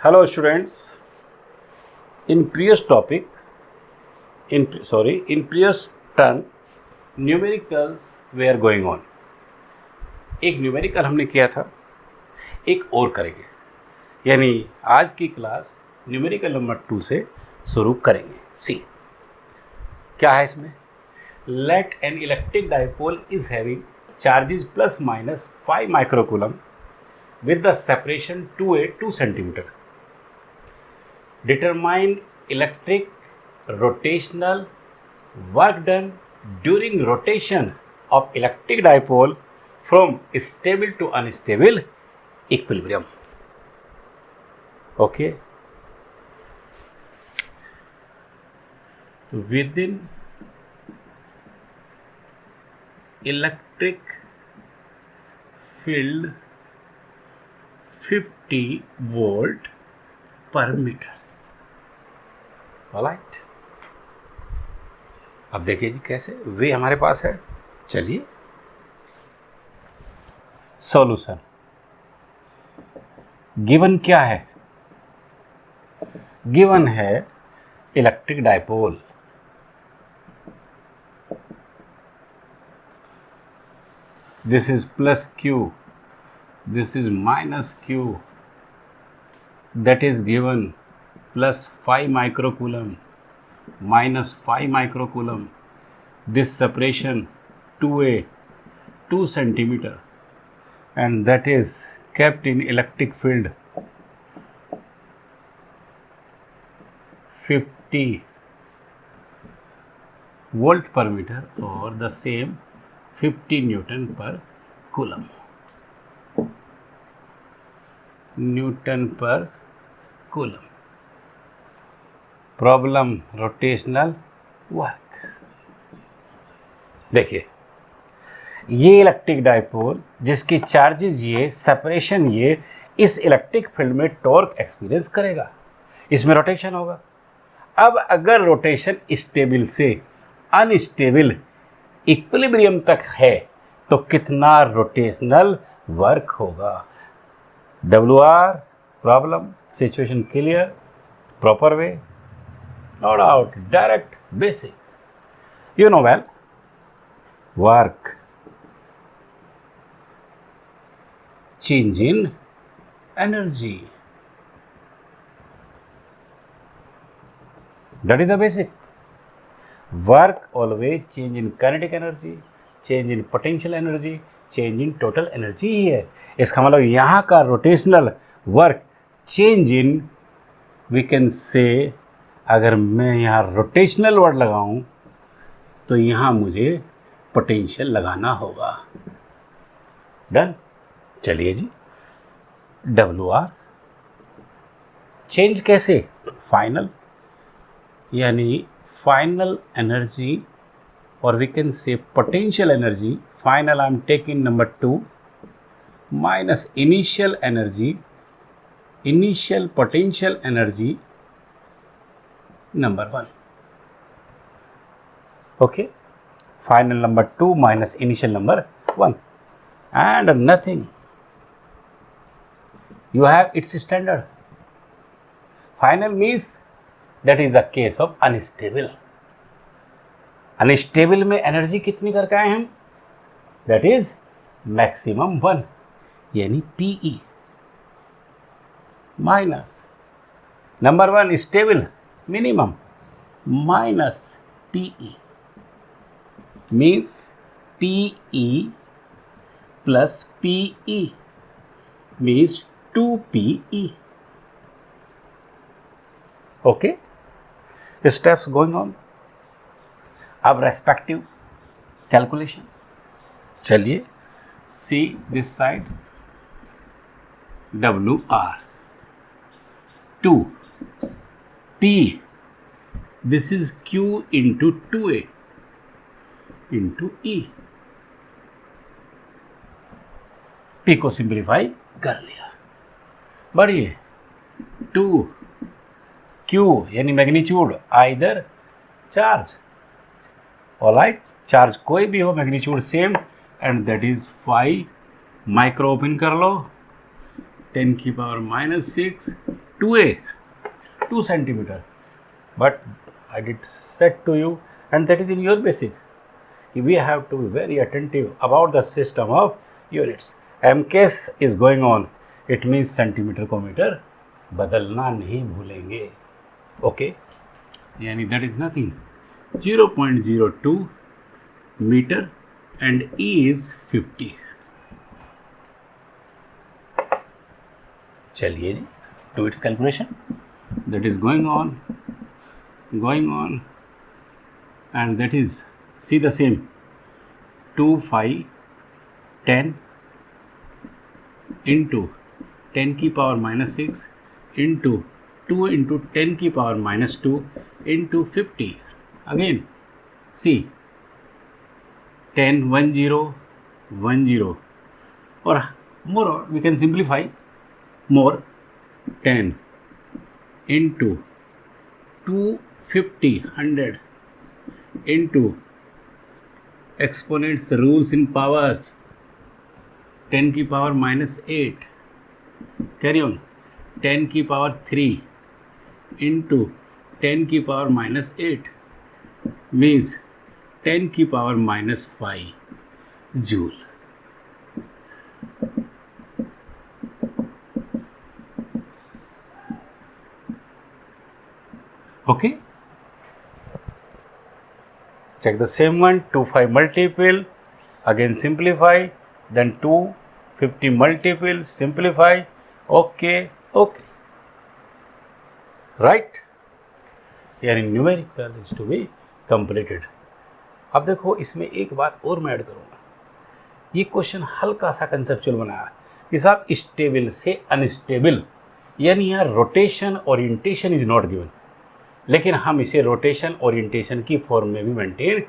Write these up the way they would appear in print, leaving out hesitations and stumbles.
Hello students. In previous topic, in previous turn, numericals were going on. एक numerical हमने किया था, एक और करेंगे, यानी आज की क्लास न्यूमेरिकल नंबर 2 से शुरू करेंगे. सी क्या है इसमें? Let an electric dipole is having charges plus minus 5 microcoulomb with the separation 2a 2 centimeter. Determine electric rotational work done during rotation of electric dipole from stable to unstable equilibrium. Okay. Within electric field 50 volt per meter. Alright, अब देखिए जी कैसे वे हमारे पास है. चलिए solution. Given क्या है? Given है electric dipole. This is plus Q, this is minus q, that is given plus 5 microcoulomb minus 5 microcoulomb. This separation 2a 2 centimeter, and that is kept in electric field 50 volt per meter, or the same 50 Newton per coulomb. Newton पर coulomb. Problem rotational work. देखिए ये electric dipole जिसकी charges ये, separation ये, इस electric field में torque experience करेगा, इसमें रोटेशन होगा. अब अगर रोटेशन स्टेबल से अनस्टेबल इक्विलिब्रियम तक है तो कितना रोटेशनल वर्क होगा? WR problem, situation clear, proper way, no doubt, direct, basic. You know well. Work, change in energy. That is the basic. Work always change in kinetic energy, change in potential energy, change in total energy ही है. इसका मतलब यहाँ का rotational work change in, we can say, अगर मैं यहाँ rotational word लगाऊं तो यहाँ मुझे पोटेंशियल लगाना होगा. डन. चलिए जी, WR चेंज कैसे? फाइनल, यानी फाइनल एनर्जी, और we can say potential energy. Final I am taking number 2 minus initial energy, initial potential energy number 1. Okay, final number 2 minus initial number 1, and nothing. You have its standard. Final means that is the case of unstable. Unstable में energy कितनी करके आए हम? That is maximum 1, यानी PE minus number 1 stable minimum minus PE means PE plus PE means 2PE. Okay, steps going on. अब respective calculation. चलिए, see this side WR 2 P, this is Q into 2A into E. P को simplify कर लिया. बढ़िए, 2Q यानी magnitude either charge. Alright, charge कोई भी हो, magnitude same, and that is 5 micro. Open कर लो, 10⁻⁻⁶ 2a, 2 centimeter. But I did said to you, and that is in your basic. We have to be very attentive about the system of units. MCAS is going on. It means centimetre को metre बदलना नहीं भूलेंगे. Okay, यानी that is nothing 0.02 metre and E is 50. चलिए जी, do its calculation. That is going on, and that is, see the same, 2, 5, 10 into 10 की power minus 6 into 2 into 10 की power minus 2 into 50. Again, see, 10, 1, 0, 1, 0, or more, we can simplify more, 10 into 250, 100 into exponents rules in powers, 10 की power minus 8, carry on, 10 की power 3 into 10 की power minus 8 means 10 की power minus 5 joule. Okay, check the same one, 2, 5 multiple, again simplify, then 250 multiple, simplify. Okay, right, यानी numerical is to be completed. अब देखो, इसमें एक बात और मैं ऐड करूँगा. ये क्वेश्चन हल्का सा कंसेप्चुअल बनाया कि साहब स्टेबल से अनस्टेबल, यानी यहाँ rotation orientation is not given, लेकिन हम इसे रोटेशन ओरिएंटेशन की फॉर्म में भी मेंटेन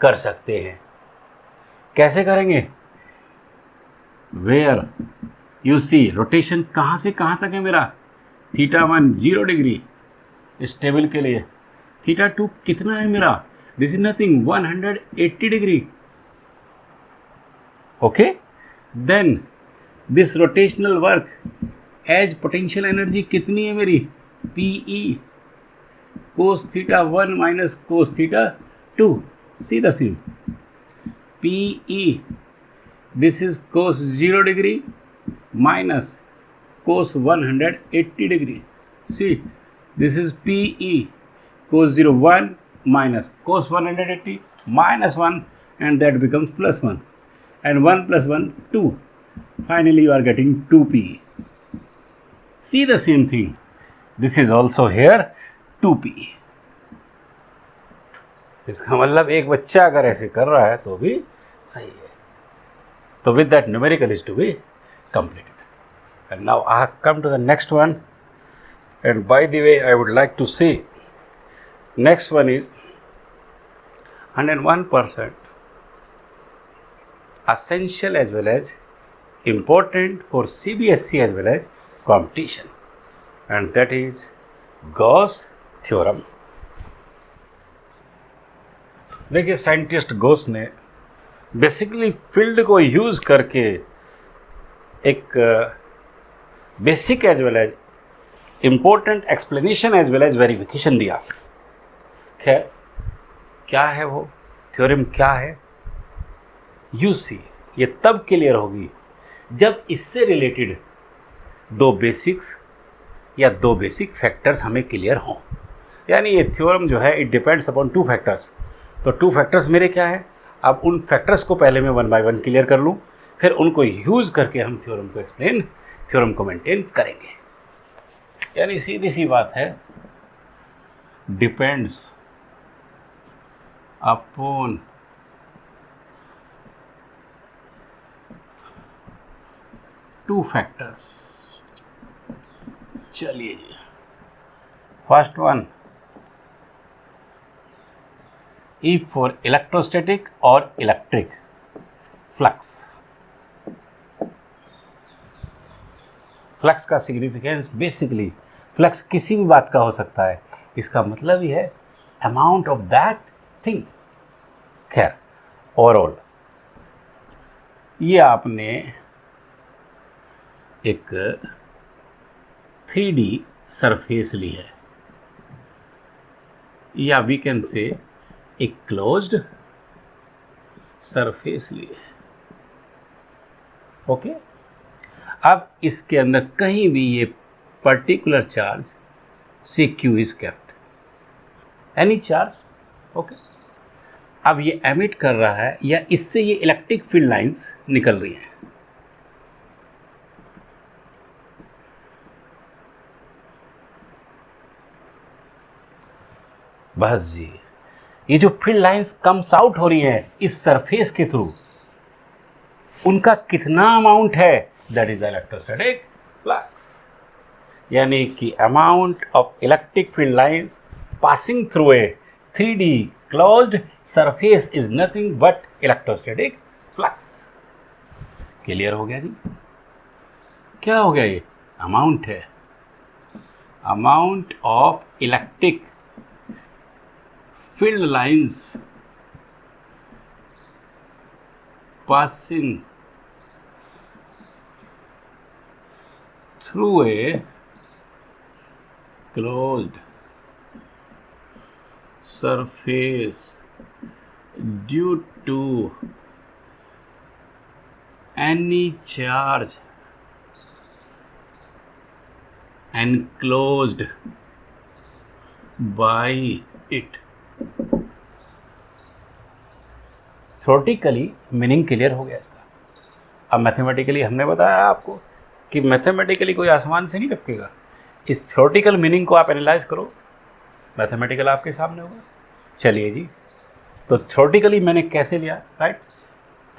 कर सकते हैं. कैसे करेंगे? वेयर यू सी रोटेशन कहाँ से कहाँ तक है मेरा, θ1 0 डिग्री स्टेबल के लिए, θ2 कितना है मेरा, this is nothing 180 degree. Okay, then this rotational work as potential energy कितनी है मेरी, PE cos θ1 minus cos θ2. See the same, PE, this is cos 0 degree minus cos 180 degree. See, this is PE, cos 0 1 minus cos 180 minus 1, and that becomes plus 1, and 1 plus 1 2. Finally you are getting 2PE. See the same thing, this is also here 2PE. इसका मतलब एक बच्चा अगर ऐसे कर रहा है तो भी सही है. तो with that numerical is to be completed. And now I have come to the next one, and by the way I would like to see next one is 101% essential as well as important for CBSE as well as competition, and that is Gauss theorem. देखिए, scientist Gauss ने basically field को use करके एक basic as well as important explanation as well as verification दिया. खैर, क्या है वो थ्योरम, क्या है, यू सी, ये तब क्लियर होगी जब इससे रिलेटेड दो बेसिक्स या दो बेसिक फैक्टर्स हमें क्लियर हों. यानी ये थ्योरम जो है इट डिपेंड्स अपॉन 2 फैक्टर्स. तो 2 फैक्टर्स मेरे क्या है, अब उन फैक्टर्स को पहले मैं 1 बाय 1 क्लियर कर लूँ, फिर उनको यूज़ करके हम थ्योरम को एक्सप्लेन, थ्योरम को मेंटेन करेंगे. यानी सीधी सी बात है, डिपेंड्स अपॉन 2 फैक्टर्स. चलिए जी, first one, E for electrostatic or electric flux. Flux का सिग्निफिकेंस बेसिकली, फ्लक्स किसी भी बात का हो सकता है, इसका मतलब ही है अमाउंट ऑफ दैट थिंग. खैर, ओवरऑल ये आपने एक 3D सरफेसली है, या वी कैन से ए क्लोज्ड सरफेसली है। ओके, अब इसके अंदर कहीं भी ये particular charge CQ is kept, any charge. Okay, अब ये एमिट कर रहा है या इससे ये इलेक्ट्रिक फील्ड लाइंस निकल रही हैं। बस जी, ये जो फील्ड लाइंस कम्स आउट हो रही हैं इस सरफेस के थ्रू, उनका कितना अमाउंट है, that is the electrostatic flux. यानी कि amount of electric field lines passing through A 3D closed surface is nothing but electrostatic flux. Clear हो गया जी? क्या हो गया? ये अमाउंट है, amount of electric field lines passing through a closed surface due to any charge enclosed by it। Theoretically meaning clear हो गया इसका। अब मैथमेटिकली हमने बताया आपको कि मैथमेटिकली कोई आसमान से नहीं टपकेगा। इस थ्योरेटिकल मीनिंग को आप एनालाइज करो, मैथमेटिकल आपके सामने होगा। चलिए जी, तो थ्योरेटिकली मैंने कैसे लिया, राइट?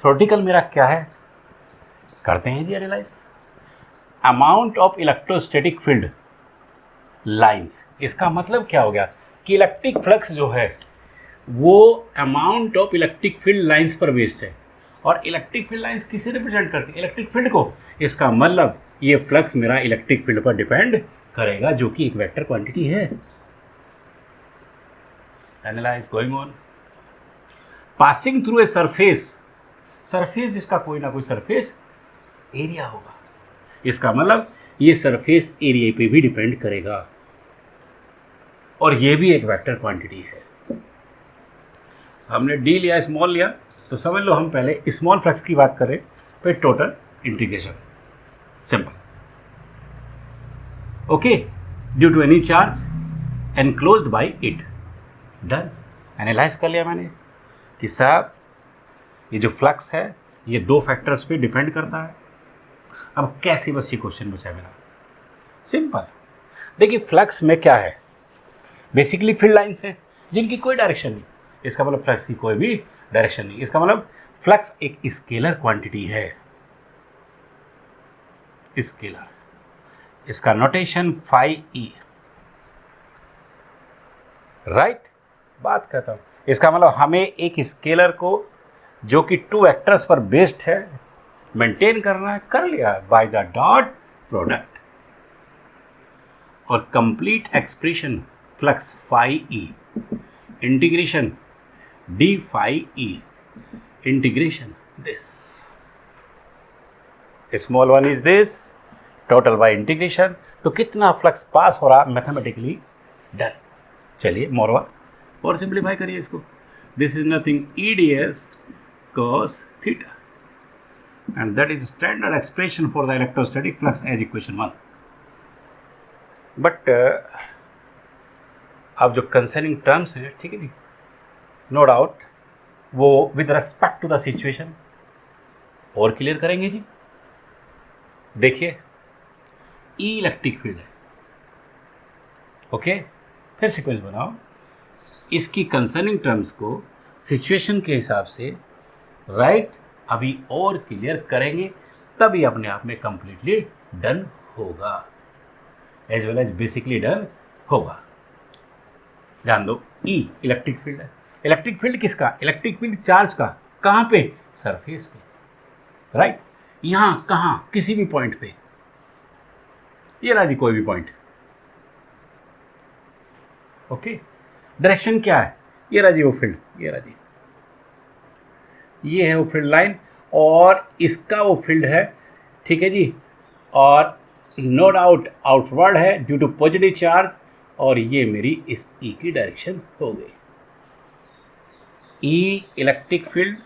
थ्योरेटिकल मेरा क्या है, करते हैं जी analyse. Amount of electrostatic field lines, इसका मतलब क्या हो गया कि इलेक्ट्रिक फ्लक्स जो है वो amount of electric field lines पर बेस्ड है। और इलेक्ट्रिक फील्ड लाइंस किसे रिप्रेजेंट करती है? इलेक्ट्रिक फील्ड को। इसका मतलब ये फ्लक्स मेरा इलेक्ट्रिक फील्ड पर डिपेंड करेगा, जो कि एक वेक्टर क्वांटिटी है। Analyse going on. Passing through a surface, surface जिसका कोई ना कोई सरफेस एरिया होगा, इसका मतलब ये सरफेस एरिया पे भी डिपेंड करेगा, और ये भी एक वेक्टर क्वांटिटी है। हमने डी लिया, स्मॉल लिया, तो समझ लो हम पहले स्मॉल फ्लक्स की बात करें, फिर total integration, simple. Okay, due to any charge enclosed by it, done. Analyse कर लिया मैंने कि साहब ये जो फ्लक्स है ये दो फैक्टर्स पे डिपेंड करता है। अब कैसे, बस ये क्वेश्चन बचा मेरा, सिंपल। देखिए फ्लक्स में क्या है, बेसिकली फील्ड लाइंस है जिनकी कोई डायरेक्शन नहीं। इसका मतलब फ्लक्स की कोई भी डायरेक्शन नहीं। इसका मतलब फ्लक्स एक स्केलर क्वांटिटी है, स्केलर। इसका नोटेशन फाई ई, राइट? बात करता हूं, इसका मतलब हमें एक स्केलर को जो कि टू वेक्टर्स पर बेस्ड है मेंटेन करना है, कर लिया बाय द डॉट प्रोडक्ट। और complete expression flux phi E integration d phi E integration this, small one is this, total by integration. तो कितना फ्लक्स पास हो रहा मैथमेटिकली, डन। चलिए मोरवा और सिंप्लीफाई करिए इसको। This is nothing EDS cos थीटा, and that is standard expression for the electrostatic flux as equation 1। But अब जो कंसर्निंग टर्म्स हैं, ठीक है जी, नो डाउट वो with respect to the situation और क्लियर करेंगे जी। देखिए ई इलेक्ट्रिक फील्ड है, ओके, फिर सीक्वेंस बनाओ, इसकी कंसर्निंग टर्म्स को सिचुएशन के हिसाब से राइट अभी और क्लियर करेंगे, तभी अपने आप में कंप्लीटली डन होगा, as well as basically done होगा। ध्यान दो, ई इलेक्ट्रिक फील्ड है। इलेक्ट्रिक फील्ड किसका? इलेक्ट्रिक फील्ड चार्ज का। कहाँ पे? सरफेस पे, राइट? यहाँ कहाँ? किसी भी पॉइंट पे, ये रहा जी कोई भी पॉइंट, ओके। डायरेक्शन क्या है? ये रहा जी वो फील्ड, ये रहा जी, ये है वो फील्ड लाइन और इसका वो फील्ड है, ठीक है जी। और नो डाउट आउटवर्ड है ड्यू टू पॉजिटिव चार्ज, और ये मेरी इस ई की डायरेक्शन हो गई। ई इलेक्ट्रिक फील्ड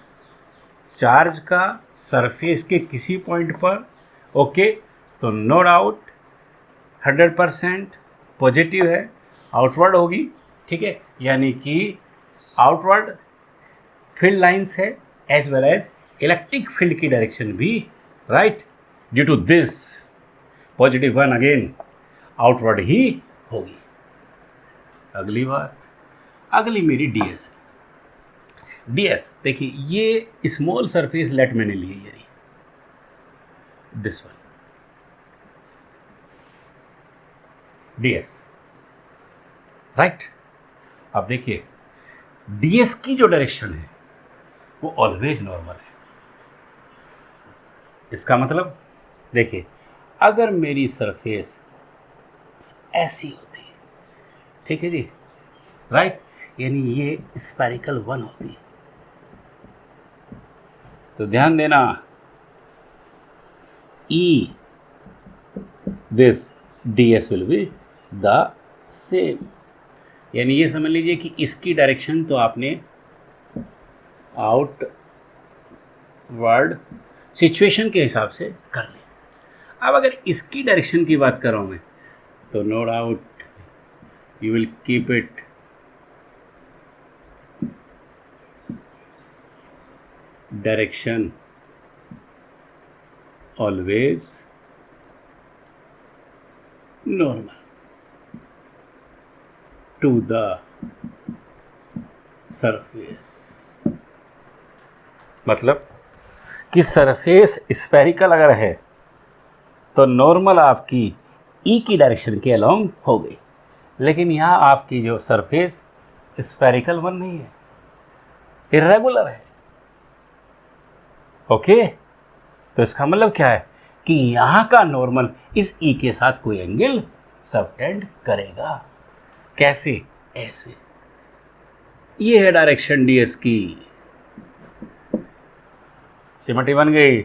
चार्ज का सरफेस के किसी पॉइंट पर, ओके, तो नो डाउट 100% पॉजिटिव है, आउटवर्ड होगी, ठीक है, यानी कि आउटवर्ड फील्ड लाइंस है as well as electric field की डायरेक्शन भी, right, due to this positive one again outward ही होगी। अगली बात, अगली मेरी डीएस है। डीएस देखिए, ये स्मॉल सरफेस लेट मैंने ली है, यानी दिस वन डीएस, राइट। अब देखिए डीएस की जो डायरेक्शन है वो ऑलवेज नॉर्मल है। इसका मतलब देखिए, अगर मेरी सरफेस ऐसी होती, ठीक है जी, राइट, यानी ये स्फेरिकल वन होती, तो ध्यान देना E this ds will be the same, यानी ये समझ लीजिए कि इसकी डायरेक्शन तो आपने आउटवर्ड सिचुएशन के हिसाब से कर ली। अब अगर इसकी डायरेक्शन की बात कर रहा हूँ मैं, तो no doubt you will keep it direction always normal to the surface. मतलब कि सरफेस स्फेरिकल अगर है तो नॉर्मल आपकी ई की डायरेक्शन के अलोंग हो गई, लेकिन यहाँ आपकी जो सरफेस स्फेरिकल वन नहीं है, इर्रेगुलर है, ओके। तो इसका मतलब क्या है कि यहाँ का नॉर्मल इस ई के साथ कोई एंगल सबटेंड करेगा। कैसे? ऐसे। ये है डायरेक्शन डीएस की। सिमेट्री बन गई।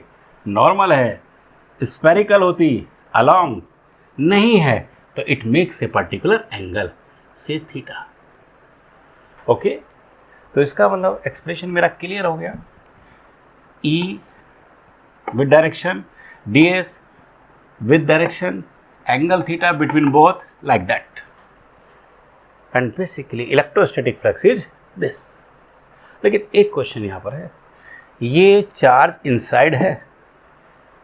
नॉर्मल है, स्फेरिकल होती, अलोंग नहीं है, तो it makes a particular angle से थीटा, ओके। तो इसका मतलब एक्सप्रेशन मेरा क्लियर हो गया। E with direction, ds with direction, angle theta between both, like that. And basically electrostatic flux is this. लेकिन एक क्वेश्चन यहाँ पर है, ये चार्ज इनसाइड है,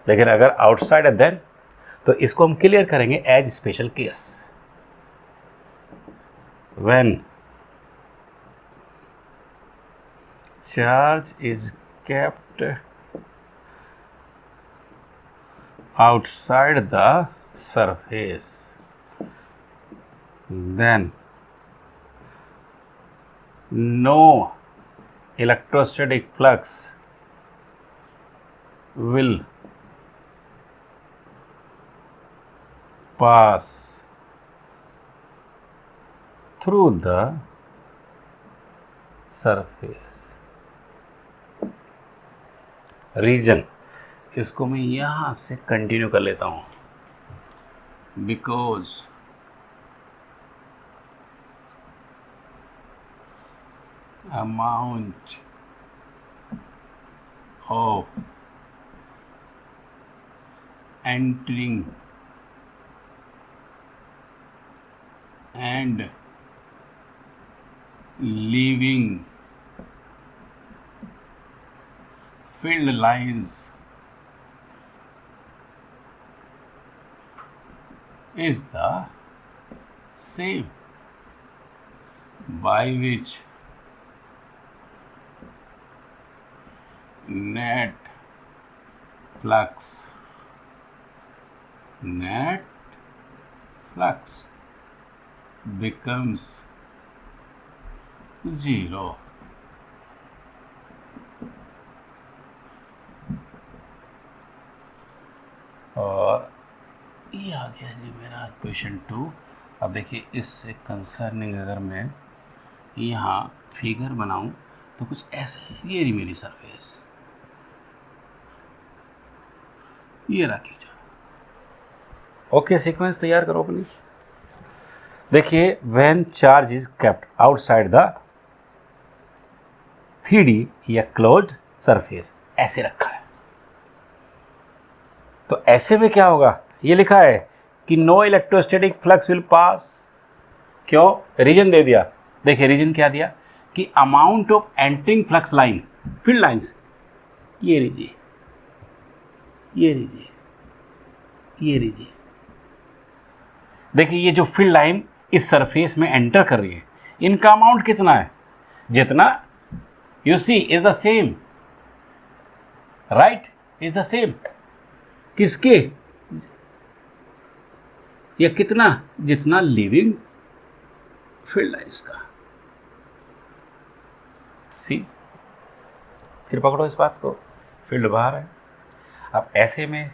लेकिन अगर आउटसाइड है देन, तो इसको हम क्लियर करेंगे as special case. When charge is kept outside the surface, then no electrostatic flux will pass through the surface. Reason, इसको मैं यहाँ से कंटिन्यू कर लेता हूँ, because amount of entering and leaving field lines is the same, by which net flux becomes zero. और ये आ गया जी मेरा क्वेश्चन 2। अब देखिए, इससे कंसर्निंग अगर मैं यहाँ फिगर बनाऊँ तो कुछ ऐसा है। ये रही मेरी सरफेस, ये रखी जा, ओके, सीक्वेंस तैयार करो अपनी। देखिए, when charge is kept outside the 3D या क्लोज्ड सरफेस, ऐसे रखा है। तो ऐसे में क्या होगा, ये लिखा है कि no electrostatic flux will pass. क्यों? रीजन दे दिया। देखिए रीजन क्या दिया कि amount of entering flux line, field lines, ये लीजिए, ये लीजिए, ये लीजिए। देखिए ये जो फील्ड लाइन इस सरफेस में एंटर कर रही है, इनका अमाउंट कितना है? जितना you see is the same, right, is the same. किसके? या कितना? जितना लिविंग फील्ड लाइंस का। सी, फिर पकड़ो इस बात को, फील्ड बाहर है। अब ऐसे में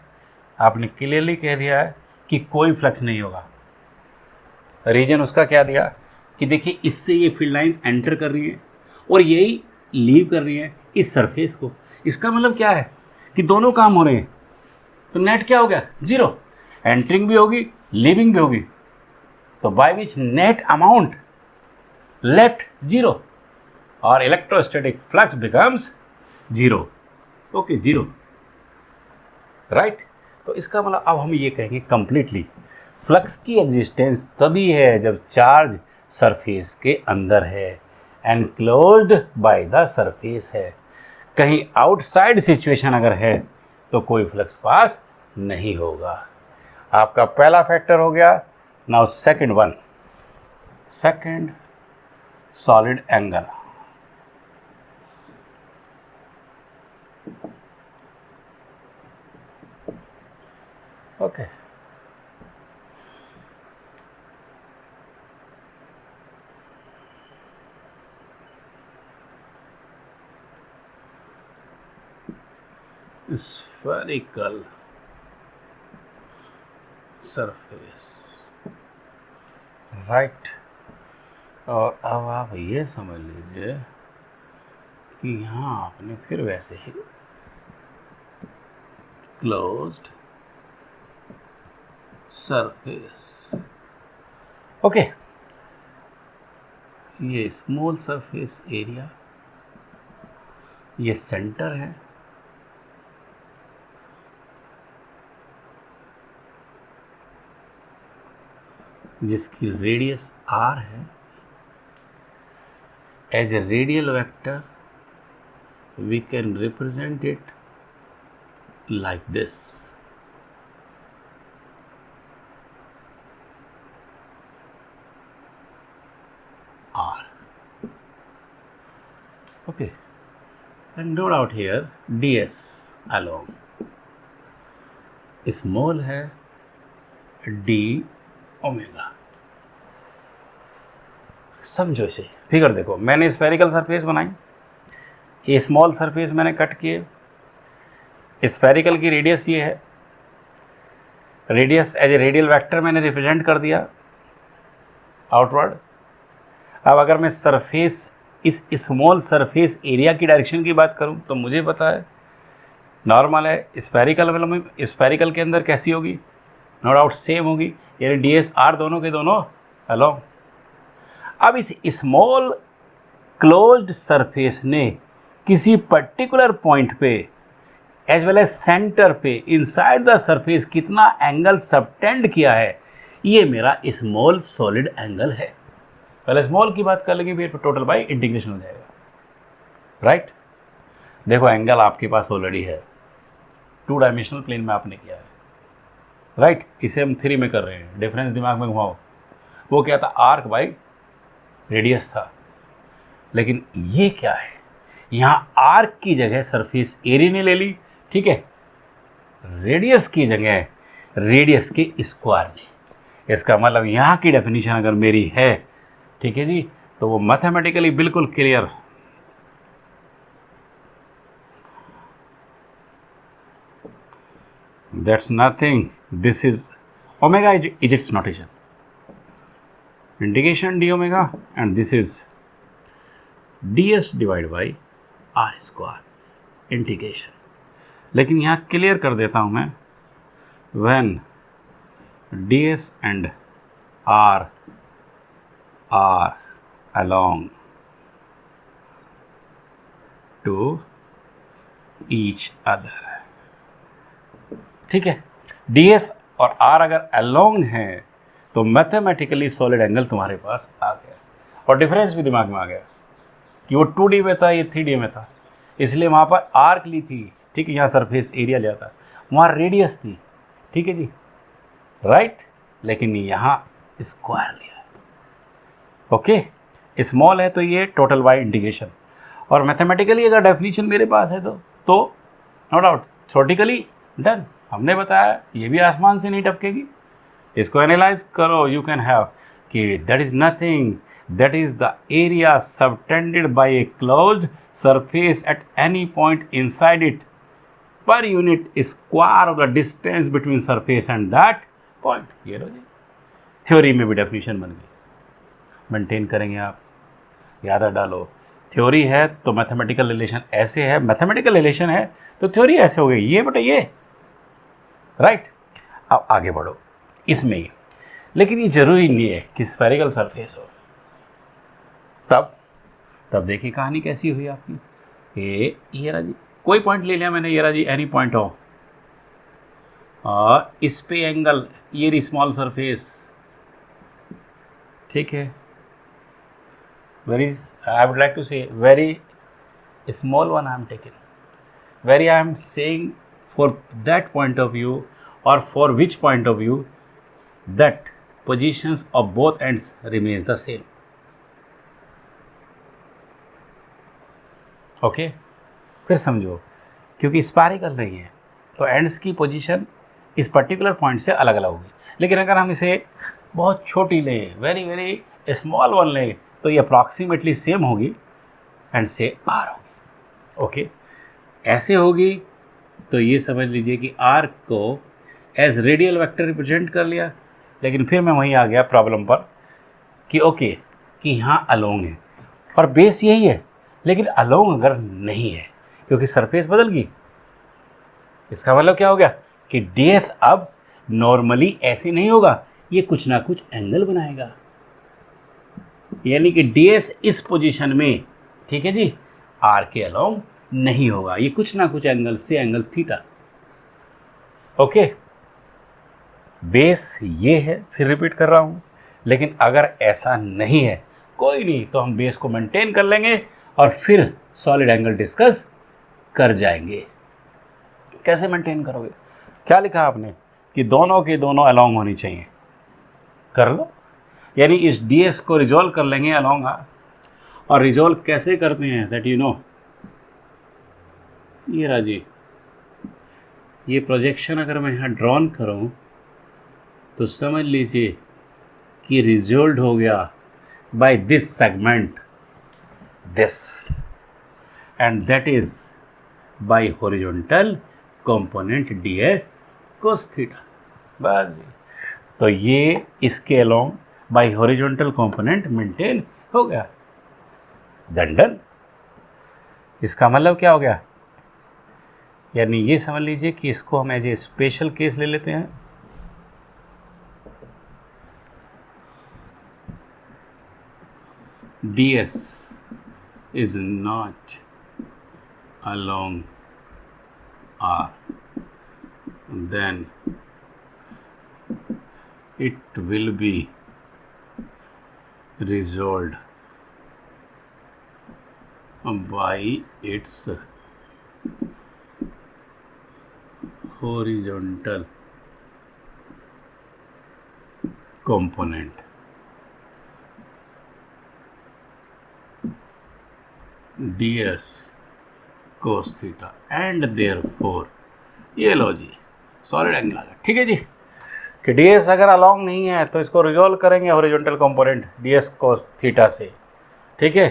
आपने क्लियरली कह दिया है कि कोई फ्लक्स नहीं होगा। रीजन उसका क्या दिया कि देखिए इससे ये फील्ड लाइंस एंटर कर रही है और यही लीव कर रही है इस सरफेस को। इसका मतलब क्या है कि दोनों काम हो रहे हैं, तो नेट क्या हो गया? जीरो। एंटरिंग भी होगी, लीविंग भी होगी, तो by which net amount left zero और electrostatic flux becomes zero. Okay, zero, right. तो इसका मतलब अब हम ये कहेंगे कंप्लीटली फ्लक्स की एग्जिस्टेंस तभी है जब चार्ज सरफेस के अंदर है, एनक्लोज्ड बाय द सरफेस है। कहीं आउटसाइड सिचुएशन अगर है तो कोई फ्लक्स पास नहीं होगा। आपका पहला फैक्टर हो गया। Now second one, second solid angle. Okay, spherical surface, right. और अब आप ये समझ लीजिए कि यहाँ आपने फिर वैसे ही क्लोज्ड सरफेस। ओके, ये स्मॉल सरफेस एरिया, ये सेंटर है, जिसकी रेडियस r है। As a radial vector we can represent it like this. R. Okay. And note out here ds along. Small है d ओमेगा। समझो इसे, फिगर देखो, मैंने स्फेरिकल सरफेस बनाई, ये स्मॉल सरफेस मैंने कट किए, स्फेरिकल की रेडियस ये है, radius as a radial vector मैंने रिप्रेजेंट कर दिया आउटवर्ड। अब अगर मैं सरफेस, इस स्मॉल सरफेस एरिया की डायरेक्शन की बात करूं तो मुझे पता है नॉर्मल है, स्फेरिकल मतलब स्फेरिकल के अंदर कैसी होगी? नो डाउट सेम होगी, यानी डी एस आर दोनों के दोनों अलोंग। अब इस स्मॉल क्लोज्ड सरफेस ने किसी पर्टिकुलर पॉइंट पे एज वेल एज सेंटर पे इनसाइड द सरफेस कितना एंगल सबटेंड किया है, ये मेरा स्मॉल सॉलिड एंगल है। पहले स्मॉल की बात कर लेंगे, फिर टोटल बाई इंटीग्रेशन हो जाएगा, राइट। देखो एंगल आपके पास ऑलरेडी है, 2 डायमेंशनल प्लेन में आपने किया है, राइट। इसे हम 3 में कर रहे हैं, डिफरेंस दिमाग में घुमाओ। वो क्या था? आर्क बाई रेडियस था, लेकिन ये क्या है? यहाँ आर्क की जगह सरफेस एरिया ने ले ली, ठीक है, रेडियस की जगह रेडियस के स्क्वायर ने। इसका मतलब यहाँ की डेफिनेशन अगर मेरी है, ठीक है जी, तो वो मैथमेटिकली बिल्कुल क्लियर। That's nothing, this is omega is its notation, integration d omega, and this is ds divide by r square integration. लेकिन यहाँ क्लियर कर देता हूँ मैं, when ds and r are along to each other, ठीक है। ds और r अगर along है तो मैथमेटिकली सॉलिड एंगल तुम्हारे पास आ गया, और डिफरेंस भी दिमाग में आ गया कि वो 2D में था, ये 3D में था, इसलिए वहाँ पर आर्क ली थी, ठीक है, यहाँ सरफेस एरिया लिया था, वहाँ रेडियस थी, ठीक है जी, राइट, लेकिन यहाँ स्क्वायर लिया, ओके। स्मॉल है तो ये टोटल बाय इंटीग्रेशन, और मैथमेटिकली अगर डेफिनेशन मेरे पास है तो नो डाउट थ्योरेटिकली डन। हमने बताया ये भी आसमान से नहीं टपकेगी, इसको एनालाइज करो, यू कैन हैव कि that is nothing, that is the area subtended by a closed surface at any point inside it per unit square of the distance between surface and that point। ये लो जी, theory में भी definition बन गई, maintain करेंगे आप, याद डालो। Theory है तो मैथमेटिकल रिलेशन ऐसे है, मैथमेटिकल रिलेशन है तो थ्योरी ऐसे हो गई, ये बेटा ये, राइट। अब आगे बढ़ो इसमें ही, लेकिन ये जरूरी नहीं है कि स्फेरिकल सरफेस हो, तब देखिए कहानी कैसी हुई आपकी। ये रहा जी, कोई पॉइंट ले लिया मैंने, ये रहा जी एनी पॉइंट हो, और इस पे एंगल, ये स्मॉल सरफेस, ठीक है, very, I would like to say very small one I am taking, very I am saying for that point of view, और for which point of view that positions of both ends remains the same, okay. फिर समझो, क्योंकि spherical नहीं है तो ends की position इस particular point से अलग अलग होगी, लेकिन अगर हम इसे बहुत छोटी लें, वेरी वेरी स्मॉल वन लें, तो ये अप्रॉक्सीमेटली सेम होगी, एंड से आर होगी, ओके। ऐसे होगी तो ये समझ लीजिए कि आर को एज रेडियल वेक्टर रिप्रेजेंट कर लिया, लेकिन फिर मैं वहीं आ गया प्रॉब्लम पर कि ओके कि यहाँ अलोंग है और बेस यही है, लेकिन अलोंग अगर नहीं है क्योंकि सरफेस बदल गई, इसका मतलब क्या हो गया कि ds अब नॉर्मली ऐसे नहीं होगा, ये कुछ ना कुछ एंगल बनाएगा, यानी कि ds इस पोजीशन में, ठीक है जी, r के अलोंग नहीं होगा, ये कुछ ना कुछ एंगल से एंगल थीटा, ओके। बेस ये है, फिर रिपीट कर रहा हूँ, लेकिन अगर ऐसा नहीं है कोई नहीं, तो हम बेस को मेंटेन कर लेंगे और फिर सॉलिड एंगल डिस्कस कर जाएंगे। कैसे मेंटेन करोगे, क्या लिखा आपने कि दोनों के दोनों अलोंग होनी चाहिए, कर लो, यानी इस ds को रिजॉल्व कर लेंगे अलोंग आर, और रिजॉल्व कैसे करते हैं दैट यू नो, ये राजी, ये प्रोजेक्शन अगर मैं यहाँ ड्रॉन करूँ तो समझ लीजिए कि रिजॉल्व हो गया by this segment, this, and that is by horizontal component ds cos theta, बस। तो ये इसके along by horizontal component maintain हो गया, दंडन। इसका मतलब क्या हो गया, यानी ये समझ लीजिए कि इसको हम एज ए स्पेशल केस ले लेते हैं, ds is not along R, then it will be resolved by its horizontal component, ds cos थीटा, एंड देयरफॉर, ये लो जी सॉलिड एंगल आ गया, ठीक है जी, कि ds अगर अलोंग नहीं है तो इसको रिजॉल्व करेंगे horizontal component ds cos theta से, ठीक है।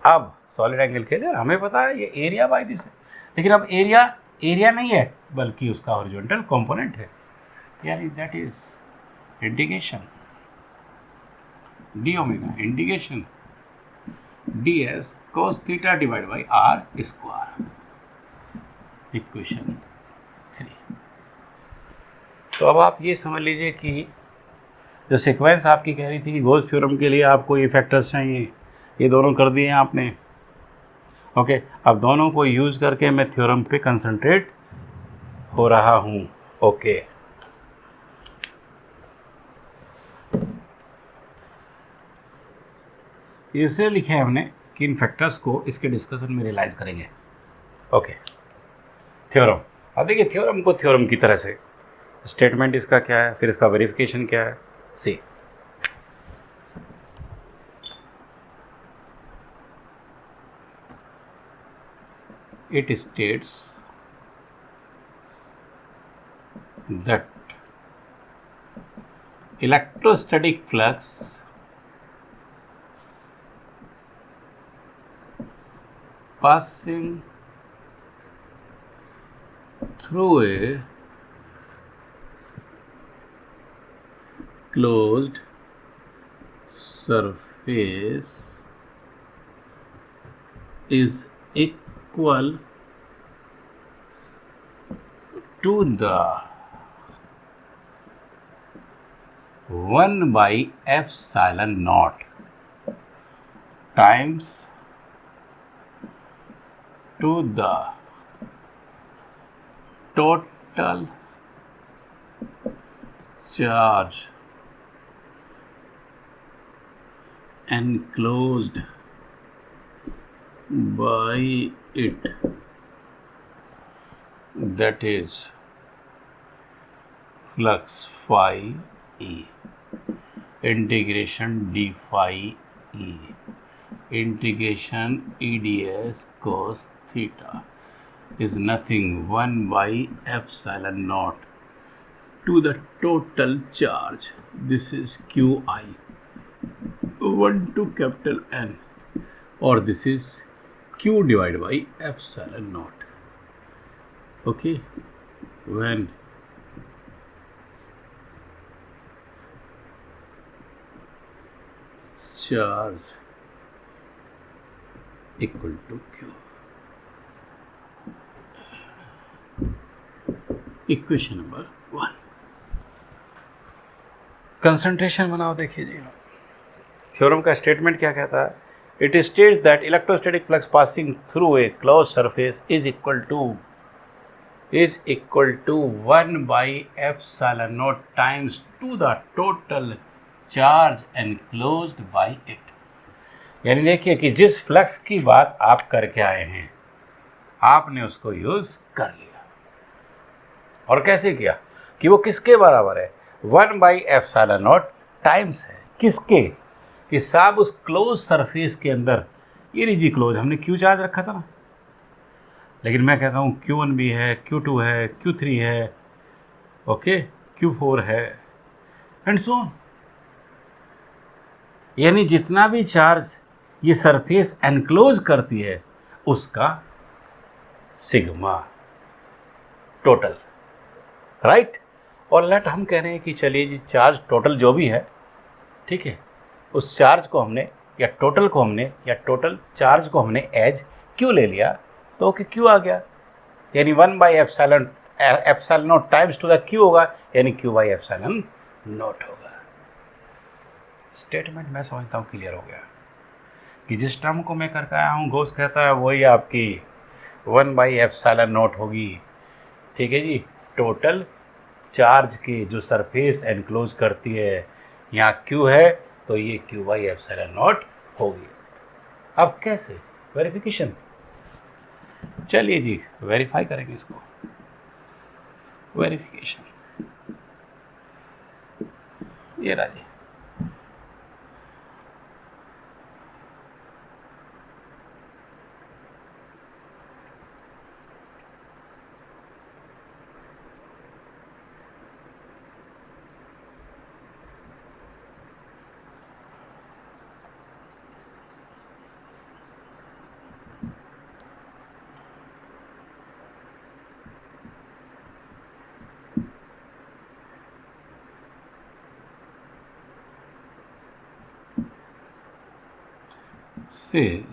अब सॉलिड एंगल के लिए हमें पता है ये एरिया बाय दिस है, लेकिन अब एरिया नहीं है बल्कि उसका हॉरिजॉन्टल कंपोनेंट है, यानी that is integration d omega integration ds cos theta divided by r square, equation 3। तो अब आप ये समझ लीजिए कि जो सीक्वेंस आपकी कह रही थी कि गोल्स थ्योरम के लिए आपको ये फैक्टर्स चाहिए, ये दोनों कर दिए आपने। ओके, अब दोनों को यूज़ करके मैं थ्योरम पे कंसंट्रेट हो रहा हूँ। ओके, इसलिए लिखे हैं हमने कि इन फैक्टर्स को इसके डिस्कशन में रियलाइज करेंगे। Okay, theorem. अब देखिए थ्योरम को थ्योरम की तरह से, स्टेटमेंट इसका क्या है, फिर इसका वेरिफिकेशन क्या है। सी, it states that electrostatic flux passing through a closed surface is equal to the 1 by epsilon naught times to the total charge enclosed by it, that is flux phi E integration d phi E integration E ds cos theta is nothing 1 by epsilon naught to the total charge. This is Qi 1 to capital N, or this is Q divided by epsilon naught. Okay, when charge equal to Q. Equation number 1। Concentration बनाओ, देखिए जी theorem का statement क्या कहता है। It states that electrostatic flux passing through a close surface is equal to 1 by epsilon naught times to the total charge enclosed by it। यानी देखिए कि जिस फ्लक्स की बात आप करके आए हैं आपने उसको यूज कर लिया। और कैसे किया कि वो किसके बराबर है, 1 by epsilon naught टाइम्स है किसके, कि साहब उस क्लोज सरफेस के अंदर, ये लीजिए क्लोज, हमने क्यू चार्ज रखा था ना, लेकिन मैं कहता हूँ Q1 भी है, Q2 है, Q3 है, ओके, Q4 है एंड सो ऑन। यानी जितना भी चार्ज ये सरफेस एनक्लोज करती है उसका सिग्मा टोटल, राइट। और लेट हम कह रहे हैं कि चलिए जी चार्ज टोटल जो भी है, ठीक है, उस चार्ज को हमने या टोटल चार्ज को हमने एज क्यू ले लिया, तो ओके क्यू आ गया, यानी 1 by epsilon naught times to the Q होगा, यानी क्यू बाई एप्सिलॉन नॉट होगा। स्टेटमेंट मैं समझता हूँ क्लियर हो गया कि जिस टर्म को मैं करके आया हूँ गोस कहता है वही आपकी 1 by एप्सिलॉन नॉट होगी, ठीक है जी। टोटल चार्ज के जो सरफेस एनक्लोज करती है, यहाँ क्यू है तो ये क्यू बाई एप्सिलॉन नॉट होगी। अब कैसे वेरिफिकेशन, चलिए जी वेरीफाई करेंगे इसको। वेरिफिकेशन ये रहा जी,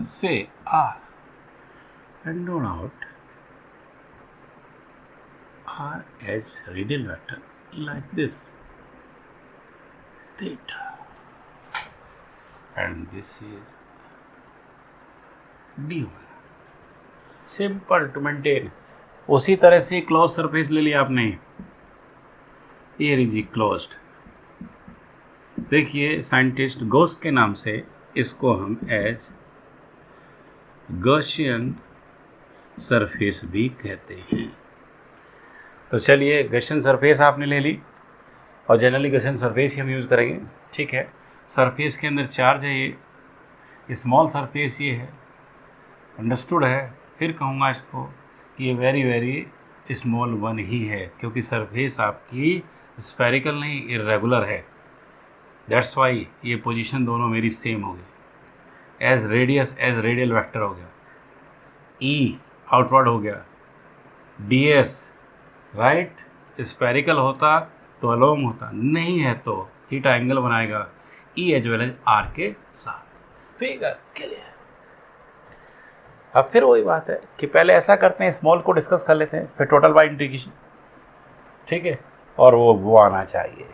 say R and denote R as radial vector like this theta, and this is d omega. Simple to maintain. उसी तरह से क्लोज सरफेस ले लिया आपने, ये लीजिए क्लोज्ड. देखिए साइंटिस्ट गॉस के नाम से इसको हम एज गॉसियन सरफेस भी कहते हैं. तो चलिए गॉसियन सरफेस आपने ले ली, और जनरली गॉसियन सरफेस ही हम यूज़ करेंगे. ठीक है, सरफेस के अंदर चार्ज है, ये स्मॉल सरफेस ये है, अंडरस्टूड है. फिर कहूँगा इसको कि ये वेरी वेरी स्मॉल वन ही है, क्योंकि सरफेस आपकी स्फेरिकल नहीं इरेगुलर है. दैट्स वाई ये पोजीशन दोनों मेरी सेम हो गई. As radius as radial vector हो गया, ई आउटवर्ड हो गया, डी एस राइट. स्फेरिकल होता तो अलोंग होता, नहीं है तो थीटा एंगल बनाएगा ई एज वेल एज आर के साथ. Figure clear. अब फिर वही बात है कि पहले ऐसा करते हैं, स्मॉल को डिस्कस कर लेते हैं, फिर टोटल बाय इंटीग्रेशन. ठीक है, और वो आना चाहिए,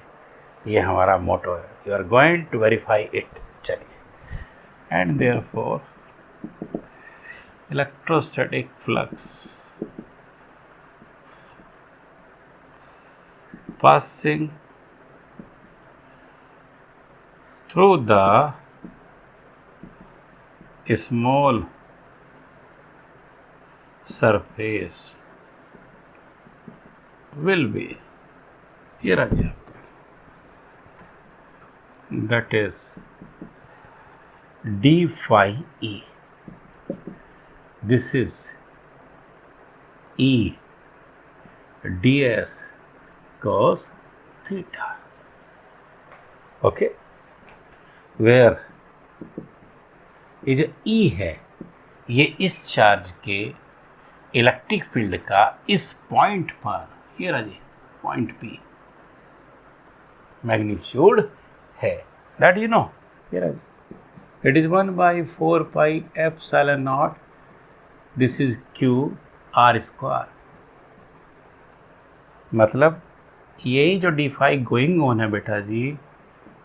ये हमारा मोटो है. You are going to verify it. चलिए, and therefore electrostatic flux passing through the small surface will be, ये रह गया आपका, that is d phi e. This is e ds cos theta. Okay, where ये जो E है, ये इस चार्ज के इलेक्ट्रिक फील्ड का इस पॉइंट पर, ये रहा जी पॉइंट P, मैग्नीट्यूड है. दैट यू नो, ये रहा जी, it is 1/4 pi epsilon nought. This is Q R square. मतलब यही जो डी फाई गोइंग ऑन है बेटा जी,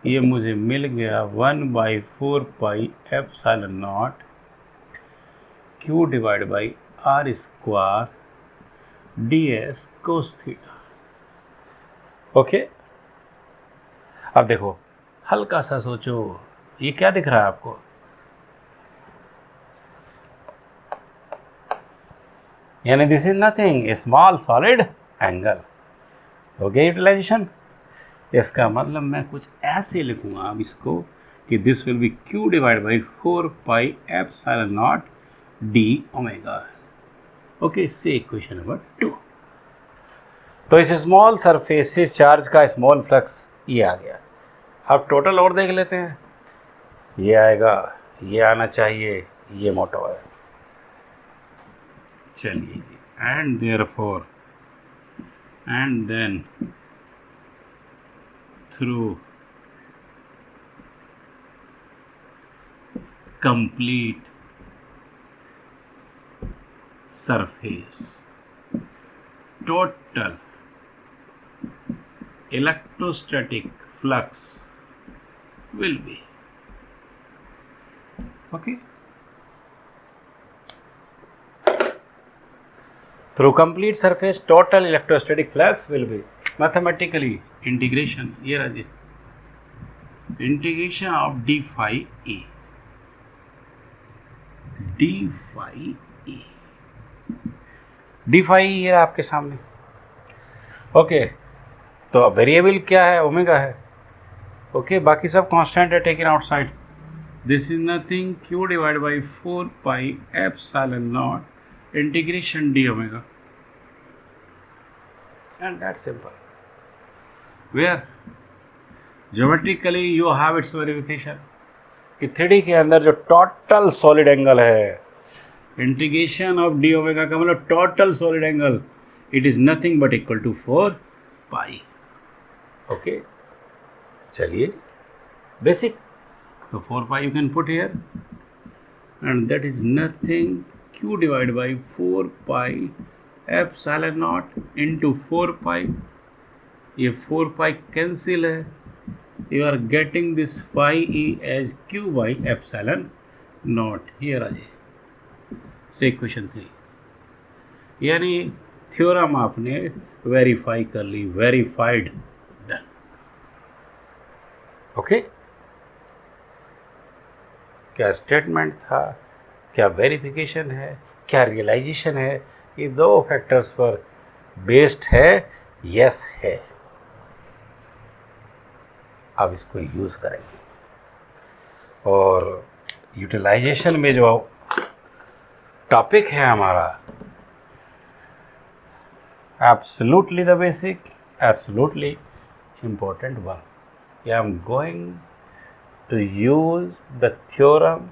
ये मुझे मिल गया 1/4 pi epsilon not Q divide by R square D S cos theta. Okay, अब देखो हल्का सा सोचो, ये क्या दिख रहा है आपको? यानी this is nothing, A small solid angle. हो गया यूटिलाइजेशन. इसका मतलब मैं कुछ ऐसे लिखूंगा अब इसको कि this will be Q divide by 4 pi epsilon not D omega. Okay, से क्वेश्चन नंबर 2. तो इस स्मॉल सरफेस से चार्ज का स्मॉल फ्लक्स ये आ गया. अब टोटल और देख लेते हैं, ये आएगा, ये आना चाहिए, ये मोटो है. चलिए, and therefore and then through complete surface total electrostatic flux will be. Okay, through complete surface total electrostatic flux will be mathematically integration, ये रहा जी, integration of d phi e, d phi e, d phi ये रहा आपके सामने. Okay, तो variable क्या है? Omega है. ओके, बाकी सब कांस्टेंट है taken outside. This is nothing Q divide by 4 pi epsilon not integration d omega, and that's simple. Where geometrically you have its verification कि 3D के अंदर जो टोटल सॉलिड एंगल है, इंटीग्रेशन ऑफ डी ओमेगा का मतलब total solid angle, it is nothing but equal to 4 pi. Okay, चलिए basic, तो 4 pi you can put here, and that is nothing Q divided by 4 pi epsilon naught into 4 pi ये 4 pi cancel है, you are getting this pi E as Q by epsilon nought. Here आ जाए से question 3, यानी theorem आपने verify कर ली, verified, done. Okay, क्या स्टेटमेंट था, क्या वेरिफिकेशन है, क्या रियलाइजेशन है, ये दो फैक्टर्स पर बेस्ड है, यस है। अब इसको यूज़ करेंगे और यूटिलाइजेशन में जो टॉपिक है हमारा, absolutely the basic, absolutely important one, I am going to use the theorem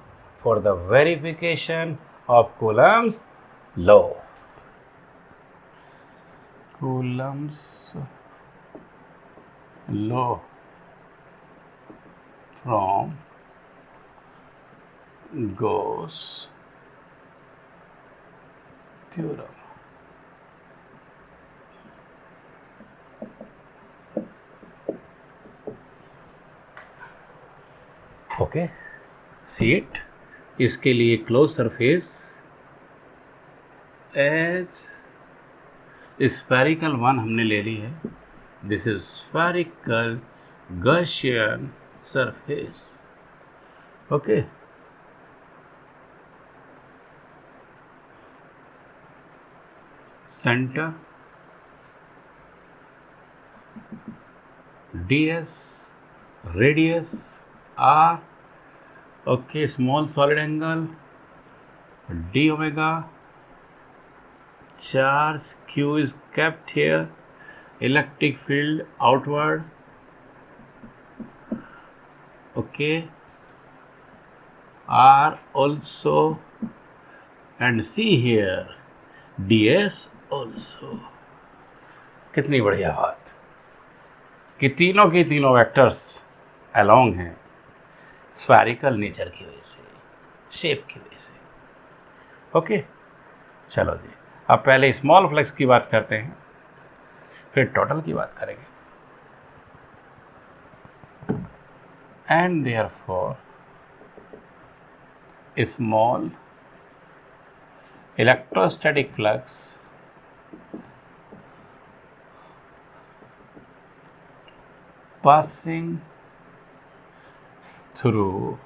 for the verification of Coulomb's law. Coulomb's law from Gauss theorem. Okay, see it. इसके लिए close surface as spherical one हमने ले ली है, this is spherical Gaussian surface. Okay, centre ds, radius r, okay, small solid angle d omega, charge q is kept here, electric field outward, okay, r also, and see here ds also। कितनी बढ़िया बात कि तीनों की तीनों vectors along हैं spherical nature की वजह से, शेप की वजह से। ओके, चलो जी, अब पहले स्मॉल फ्लक्स की बात करते हैं, फिर टोटल की बात करेंगे। And therefore small electrostatic flux passing through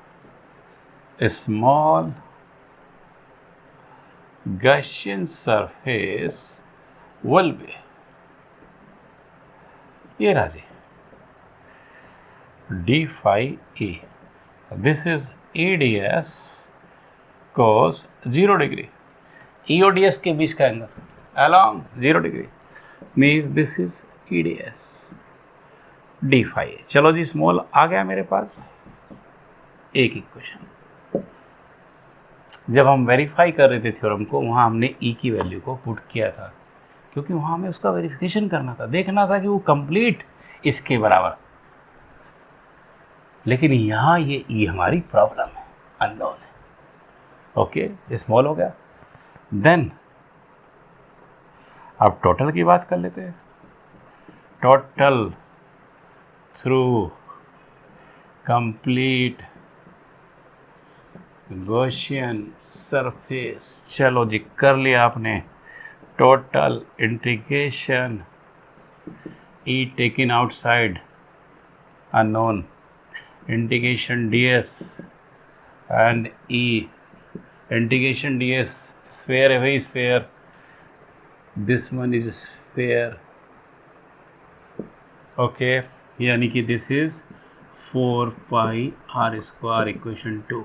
a small Gaussian surface will be, ये राजी d phi e, this is EDS cos 0 degree, E और DS के बीच का angle along 0 degree means this is EDS d phi. चलो जी, small आ गया मेरे पास। एक इक्वेशन जब हम वेरीफाई कर रहे थे थ्योरम को, वहाँ हमने ई की वैल्यू को पुट किया था, क्योंकि वहाँ हमें उसका वेरिफिकेशन करना था, देखना था कि वो कंप्लीट इसके बराबर। लेकिन यहाँ ये ई हमारी प्रॉब्लम है, अननोन है। ओके, स्मॉल हो गया। देन अब टोटल की बात कर लेते हैं। Total through complete Gaussian surface। चलो जी, कर लिया आपने। Total integration E taken outside unknown, integration ds and E, integration ds, sphere away sphere, this one is sphere, okay, यानी कि this is 4 pi r square, equation 2।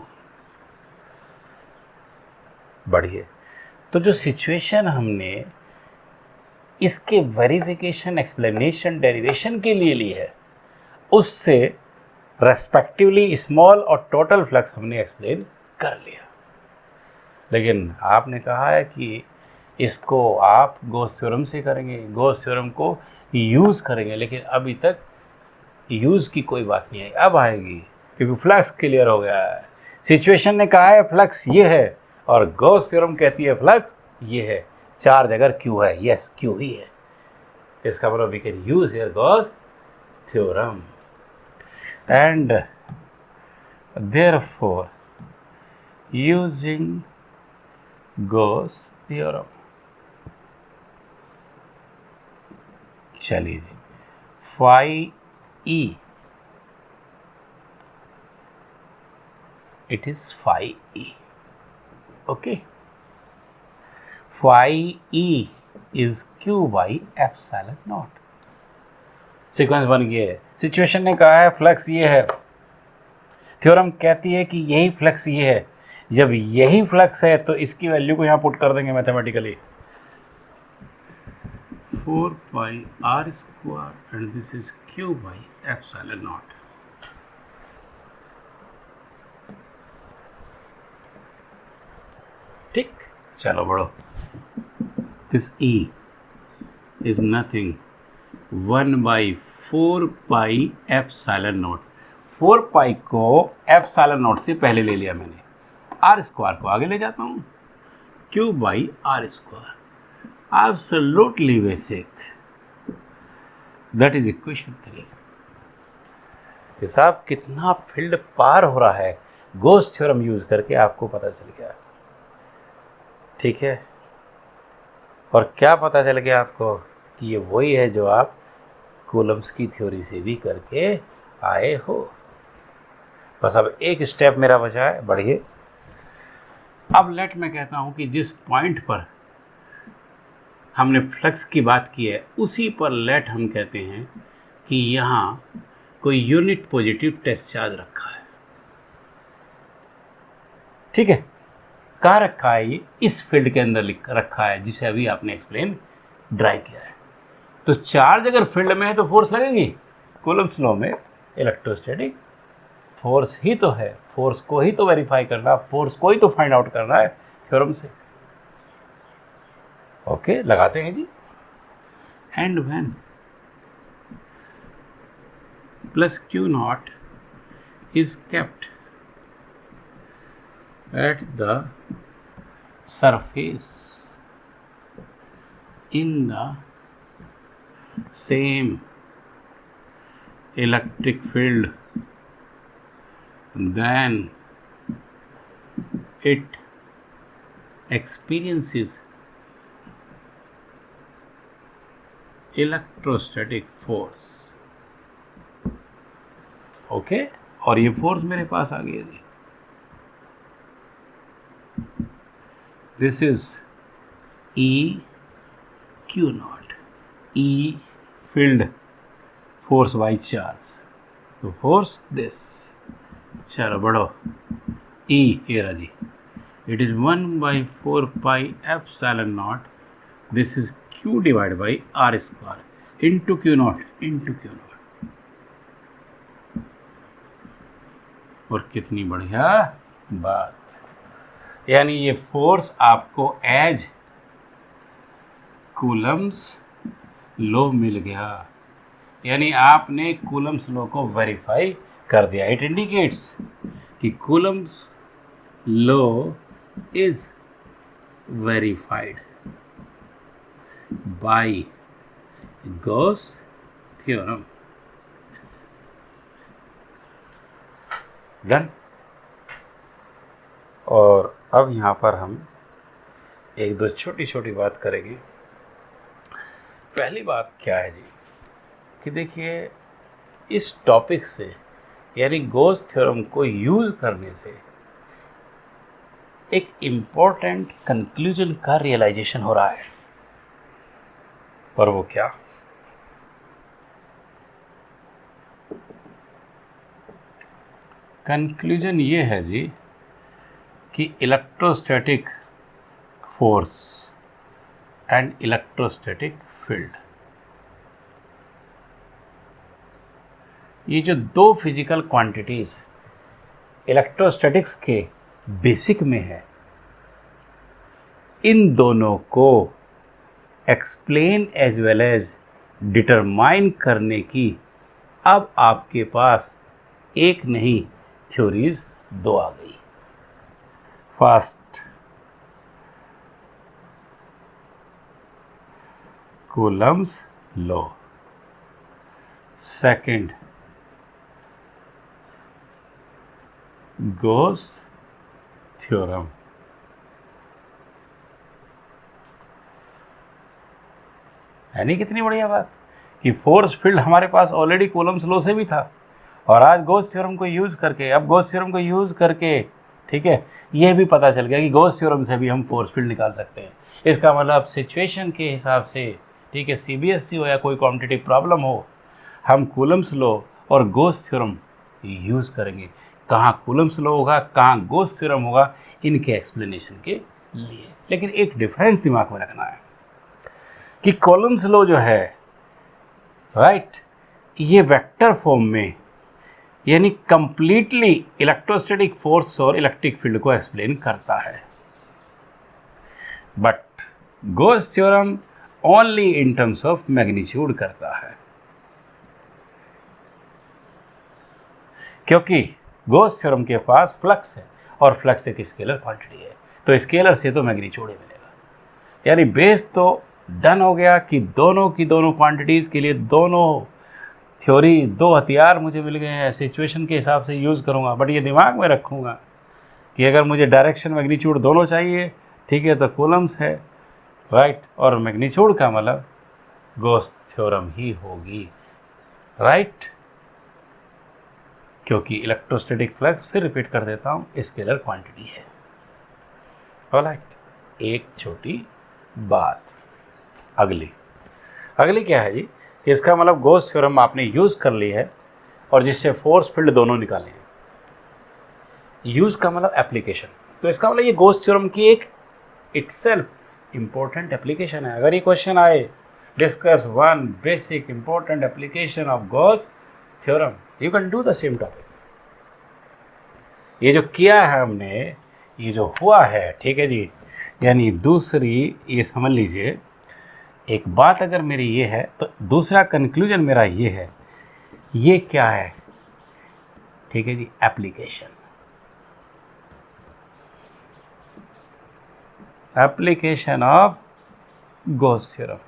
बढ़िए, तो जो situation हमने इसके वेरिफिकेशन, एक्सप्लेनेशन, डेरिवेशन के लिए ली है, उससे रेस्पेक्टिवली स्मॉल और टोटल फ्लक्स हमने एक्सप्लेन कर लिया। लेकिन आपने कहा है कि इसको आप गॉस थ्योरम से करेंगे, गॉस थ्योरम को यूज़ करेंगे, लेकिन अभी तक यूज़ की कोई बात नहीं आई, अब आएगी, क्योंकि फ्लक्स क्लियर हो गया है। सिचुएशन ने कहा है फ्लक्स ये है और गॉस थ्योरम कहती है फ्लक्स ये है। चार्ज अगर क्यू है, यस क्यू ही है, इसका मतलब we can use here Gauss theorem and therefore using Gauss theorem. चलिए जी, phi E, it is phi e, okay, phi e is q by epsilon naught। Sequence बन गया है। सिचुएशन ने कहा है फ्लक्स ये है, थ्योरम कहती है कि यही फ्लक्स ये है। जब यही फ्लक्स है तो इसकी वैल्यू को यहाँ पुट कर देंगे mathematically, 4 pi r square and this is q by epsilon naught। ठीक, चलो बढ़ो। This E is nothing 1 by 4 pi epsilon naught। 4 pi को एप्सिलॉन नॉट से पहले ले लिया मैंने, आर स्क्वायर को आगे ले जाता हूँ, Q by r square, absolutely basic, that is equation 3। हिसाब कितना फील्ड पार हो रहा है गोस थ्योरम यूज करके आपको पता चल गया, ठीक है। और क्या पता चल गया आपको कि ये वही है जो आप कूलम्स की थ्योरी से भी करके आए हो। बस अब एक स्टेप मेरा बचा है, बढ़िए। अब लेट मैं कहता हूँ कि जिस पॉइंट पर हमने फ्लक्स की बात की है उसी पर लेट हम कहते हैं कि यहाँ कोई यूनिट पॉजिटिव टेस्ट चार्ज रखा है, ठीक है। कहाँ रखा है? ये इस फील्ड के अंदर रखा है जिसे अभी आपने एक्सप्लेन ड्राई किया है। तो चार्ज अगर फील्ड में है तो फोर्स लगेगी। कूलम्स लॉ में इलेक्ट्रोस्टैटिक फोर्स ही तो है, फोर्स को ही तो वेरीफाई करना, फोर्स को ही तो फाइंड आउट करना है थ्योरम से। ओके, लगाते हैं जी। And when plus q nought is kept at the surface in the same electric field, then it experiences electrostatic force। Okay, और ये फोर्स मेरे पास आ गई है। This is E Q naught, E field force by charge, तो force this, चलो बढ़ो, E ये रहा जी, it is 1 by 4 pi epsilon naught, this is Q divided by R square into Q naught into Q naught। और कितनी बढ़िया बात, यानी ये फोर्स आपको एज कूलम्स लॉ मिल गया, यानी आपने कूलम्स लॉ को वेरीफाई कर दिया। इट इंडिकेट्स कि Coulomb's law is verified bye Gauss theorem. Done. और अब यहाँ पर हम एक दो छोटी छोटी बात करेंगे। पहली बात क्या है जी कि देखिए, इस टॉपिक से यानी गॉस थ्योरम को यूज़ करने से एक इम्पोर्टेंट कंक्लूजन का रियलाइजेशन हो रहा है। और वो क्या? कंक्लूजन ये है जी कि electrostatic force and electrostatic field, ये जो दो फिजिकल क्वांटिटीज इलेक्ट्रोस्टैटिक्स के बेसिक में है, इन दोनों को explain as well as determine करने की अब आपके पास एक नहीं थ्योरीज दो आ गई। First, Coulomb's law, second Gauss theorem, यानी कितनी बढ़िया बात कि फोर्स फील्ड हमारे पास ऑलरेडी कूलम्स लॉ से भी था और आज गॉस थ्योरम को यूज़ करके, अब गॉस थ्योरम को यूज़ करके, ठीक है, ये भी पता चल गया कि गॉस थ्योरम से भी हम फोर्स फील्ड निकाल सकते हैं। इसका मतलब सिचुएशन के हिसाब से, ठीक है, CBSE हो या कोई कॉम्पिटिटिव प्रॉब्लम हो, हम कूलम्स लॉ और गॉस थ्योरम यूज़ करेंगे। कहाँ कूलम्स लॉ होगा, कहाँ गॉस थ्योरम होगा, इनके एक्सप्लेनेशन के लिए। लेकिन एक डिफरेंस दिमाग में रखना है कि कूलम्स लॉ जो है, राइट, ये वेक्टर फॉर्म में, यानी कंप्लीटली इलेक्ट्रोस्टैटिक फोर्स और इलेक्ट्रिक फील्ड को एक्सप्लेन करता है, but Gauss theorem only in terms of magnitude करता है, क्योंकि गॉस थ्योरम के पास फ्लक्स है और फ्लक्स एक स्केलर क्वांटिटी है, तो स्केलर से तो मैग्नीट्यूड ही मिलेगा। यानी बेस तो डन हो गया कि दोनों की दोनों क्वांटिटीज़ के लिए दोनों थ्योरी, दो हथियार मुझे मिल गए हैं, सिचुएशन के हिसाब से यूज़ करूँगा, बट ये दिमाग में रखूँगा कि अगर मुझे डायरेक्शन मैग्नीट्यूड दोनों चाहिए, ठीक है, तो कूलम्स है, राइट, और मैग्नीट्यूड का मतलब गॉस थ्योरम ही होगी, राइट, क्योंकि इलेक्ट्रोस्टैटिक फ्लक्स, फिर रिपीट कर देता हूँ, स्केलर क्वांटिटी है। ऑलराइट, एक छोटी बात अगली क्या है जी, कि इसका मतलब गॉस थ्योरम आपने यूज़ कर ली है और जिससे फोर्स फील्ड दोनों निकाले हैं। यूज़ का मतलब एप्लीकेशन, तो इसका मतलब ये गॉस थ्योरम की एक इटसेल्फ इम्पोर्टेंट एप्लीकेशन है। अगर ये क्वेश्चन आए, discuss one basic important application of Gauss theorem, you can do the same topic. ये जो किया है हमने, ये जो हुआ है, ठीक है जी, यानी दूसरी, ये समझ लीजिए, एक बात अगर मेरी ये है तो दूसरा कंक्लूजन मेरा ये है, ये क्या है, ठीक है जी, application of Gauss theorem.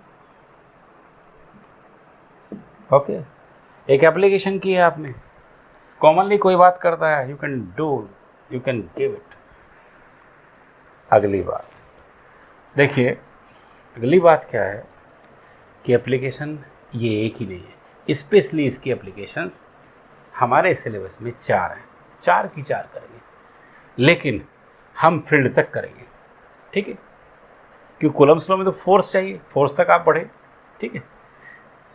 Okay, एक एप्लीकेशन की है आपने, कॉमनली कोई बात करता है, यू कैन गिव इट। अगली बात देखिए, अगली बात क्या है कि एप्लीकेशन ये एक ही नहीं है, स्पेशली इसकी एप्लीकेशंस हमारे सिलेबस में 4 हैं, 4 की 4 करेंगे, लेकिन हम फील्ड तक करेंगे, ठीक है, क्योंकि कूलम्स लॉ में तो फोर्स चाहिए, फोर्स तक आप बढ़े, ठीक है,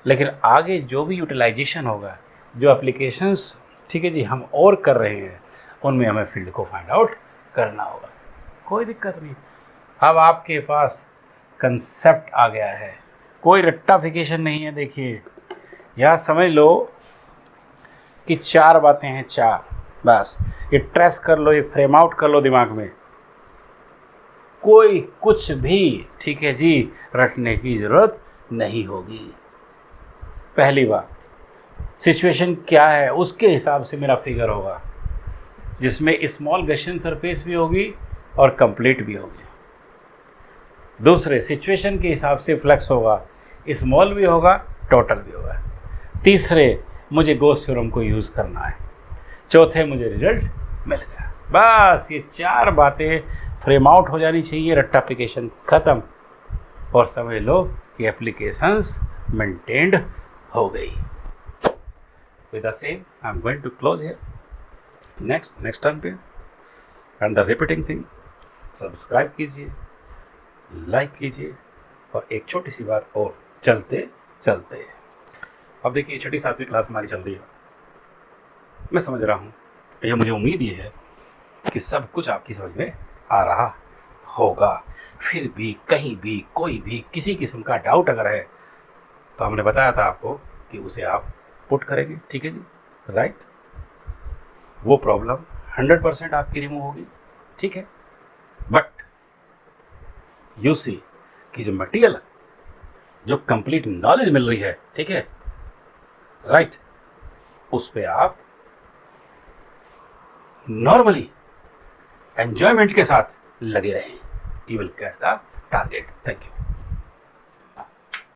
लेकिन आगे जो भी यूटिलाइजेशन होगा, जो एप्लीकेशंस, ठीक है जी, हम और कर रहे हैं, उनमें हमें फील्ड को फाइंड आउट करना होगा, कोई दिक्कत नहीं। अब आपके पास कंसेप्ट आ गया है, कोई रट्टाफिकेशन नहीं है। देखिए, यहाँ समझ लो कि 4 बातें हैं, 4, बस ये ट्रेस कर लो, ये फ्रेम आउट कर लो दिमाग में, कोई कुछ भी, ठीक है जी, रटने की ज़रूरत नहीं होगी। पहली बात, सिचुएशन क्या है उसके हिसाब से मेरा फिगर होगा, जिसमें स्मॉल गॉसियन सरफेस भी होगी और कंप्लीट भी होगी। दूसरे, सिचुएशन के हिसाब से फ्लक्स होगा, स्मॉल भी होगा, टोटल भी होगा। तीसरे, मुझे गॉस थ्योरम को यूज़ करना है। चौथे, मुझे रिजल्ट मिल गया। बस ये 4 बातें फ्रेम आउट हो जानी चाहिए, रट्टाफिकेशन ख़त्म, और समझ लो कि एप्लीकेशंस मेंटेन्ड हो गई। With the same I am going to close here, next time पे, and the repeating thing, subscribe कीजिए, लाइक कीजिए, और एक छोटी सी बात और, चलते चलते, अब देखिए 6ठी 7वीं क्लास हमारी चल रही है, मैं समझ रहा हूँ, यह मुझे उम्मीद ये है कि सब कुछ आपकी समझ में आ रहा होगा। फिर भी कहीं भी कोई भी किसी किस्म का डाउट अगर है तो हमने बताया था आपको कि उसे आप पुट करेंगे, ठीक है जी, राइट, वो प्रॉब्लम 100% आपकी रिमूव होगी, ठीक है। बट यू सी कि जो मटेरियल, जो कंप्लीट नॉलेज मिल रही है, ठीक है, राइट, उस पे आप नॉर्मली एंजॉयमेंट के साथ लगे रहें, you will get the target. Thank you.